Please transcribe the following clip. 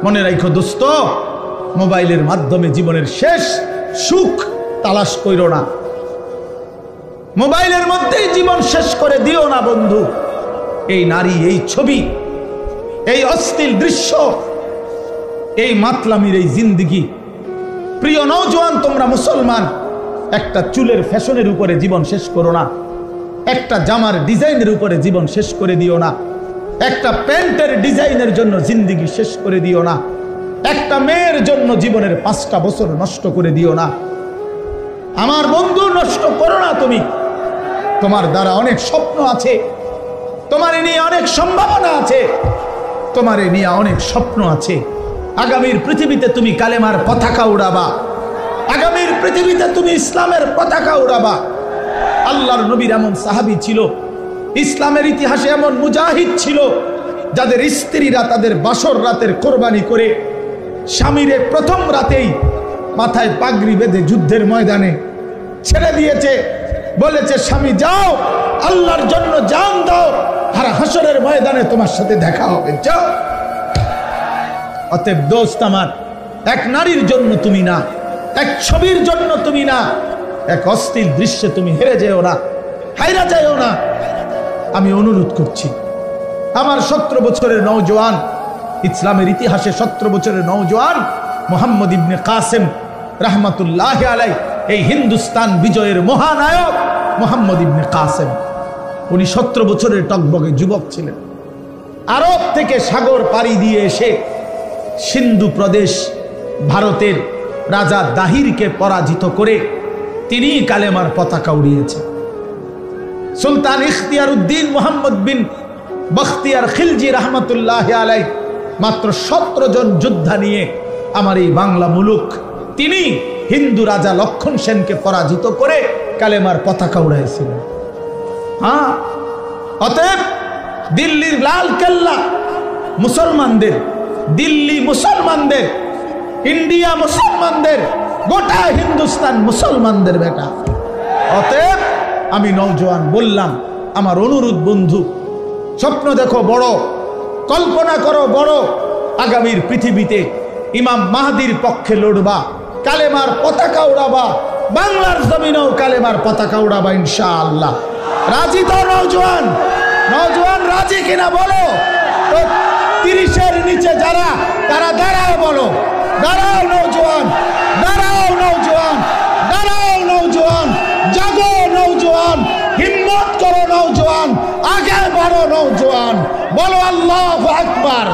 মনে রাখো দোস্ত, মোবাইলের মাধ্যমে জীবনের শেষ সুখ তালাশ কইরো না। মোবাইলের মধ্যেই জীবন শেষ করে দিও না বন্ধু। এই নারী, এই ছবি, এই অশ্লীল দৃশ্য, এই মাতলামির এই জিন্দিগি। প্রিয় নওজোয়ান, তোমরা মুসলমান, একটা চুলের ফ্যাশনের উপরে জীবন শেষ করো না, একটা জামার ডিজাইনের উপরে জীবন শেষ করে দিও না, একটা প্যান্টের ডিজাইনের জন্য জিন্দিগি শেষ করে দিও না, একটা মেয়ের জন্য জীবনের 5টা বছর নষ্ট করে দিও না। আমার বন্ধু, নষ্ট করো না তুমি। তোমার দ্বারা অনেক স্বপ্ন আছে, তোমার নিয়ে অনেক সম্ভাবনা আছে, তোমার নিয়ে অনেক স্বপ্ন আছে। আগামীর পৃথিবীতে তুমি কালেমার পতাকা উড়াবা, আগামীর পৃথিবীতে তুমি ইসলামের পতাকা উড়াবা। আল্লাহর নবীর এমন সাহাবী ছিল, ইসলামের ইতিহাসে এমন মুজাহিদ ছিল, যাদের স্ত্রীরা তাদের বাসর রাতের কোরবানি করে স্বামীরে প্রথম রাতেই মাথায় পাগড়ি বেঁধে যুদ্ধের ময়দানে ছেড়ে দিয়েছে। বলেছে, স্বামী যাও, আল্লাহর জন্য জান দাও, আর হাসরের ময়দানে তোমার সাথে দেখা হবে, যাও। অতএব দোস্ত আমার, এক নারীর জন্য তুমি না, এক ছবির জন্য তুমি না, এক অশ্লীল দৃশ্যে তুমি হেরে যেও না, হাইরা যাও না। আমি অনুরোধ করছি, আমার 17 বছরের নওজোয়ান, ইসলামের ইতিহাসে 17 বছরের নওজোয়ান মুহাম্মদ ইবনে কাসেম রাহমাতুল্লাহি আলাইহি, এই হিন্দুস্তান বিজয়ের মহানায়ক মুহাম্মদ ইবনে কাসেম, উনি 17 বছরের টকবগে যুবক ছিলেন। আরব থেকে সাগর পাড়ি দিয়ে এসে সিন্ধু প্রদেশ ভারতের রাজা দাহিরকে পরাজিত করে তিনি কালেমার পতাকা উড়িয়েছেন। সুলতান ইখতিয়ার উদ্দিন মুহাম্মদ বিন বখতিয়ার খিলজি রহমতুল্লাহ আলাই মাত্র 17 জন যোদ্ধা নিয়ে আমার এই বাংলা মুলুক, তিনি হিন্দু রাজা লক্ষণ সেনকে পরাজিত করে কালেমার পতাকা উড়াইছিলেন। হ্যাঁ, অতএব দিল্লির লাল কেল্লা মুসলমানদের, দিল্লি মুসলমানদের, ইন্ডিয়া মুসলমানদের, গোটা হিন্দুস্তান মুসলমানদের বেটা। অতএব আমি নওজোয়ান বললাম, আমার অনুরোধ বন্ধু, স্বপ্ন দেখো বড়, কল্পনা করো বড়, আগামীর পৃথিবীতে ইমাম মাহদির পক্ষে লড়বা, কালেমার পতাকা উড়াবা, বাংলার জমিনেও কালেমার পতাকা উড়াবা ইনশাআল্লাহ। রাজি তো নওজোয়ান? নওজোয়ান রাজি কিনা বলো তো। 30-এর নিচে যারা, তারা দাঁড়াও, বলো দাঁড়াও নওজোয়ান, দাঁড়াও নওজোয়ান, দাঁড়াও নওজোয়ান, জাগো নওজোয়ান, হিম্মত করো নওজোয়ান, আগে বাড়ো নওজোয়ান, বলো আল্লাহু আকবার।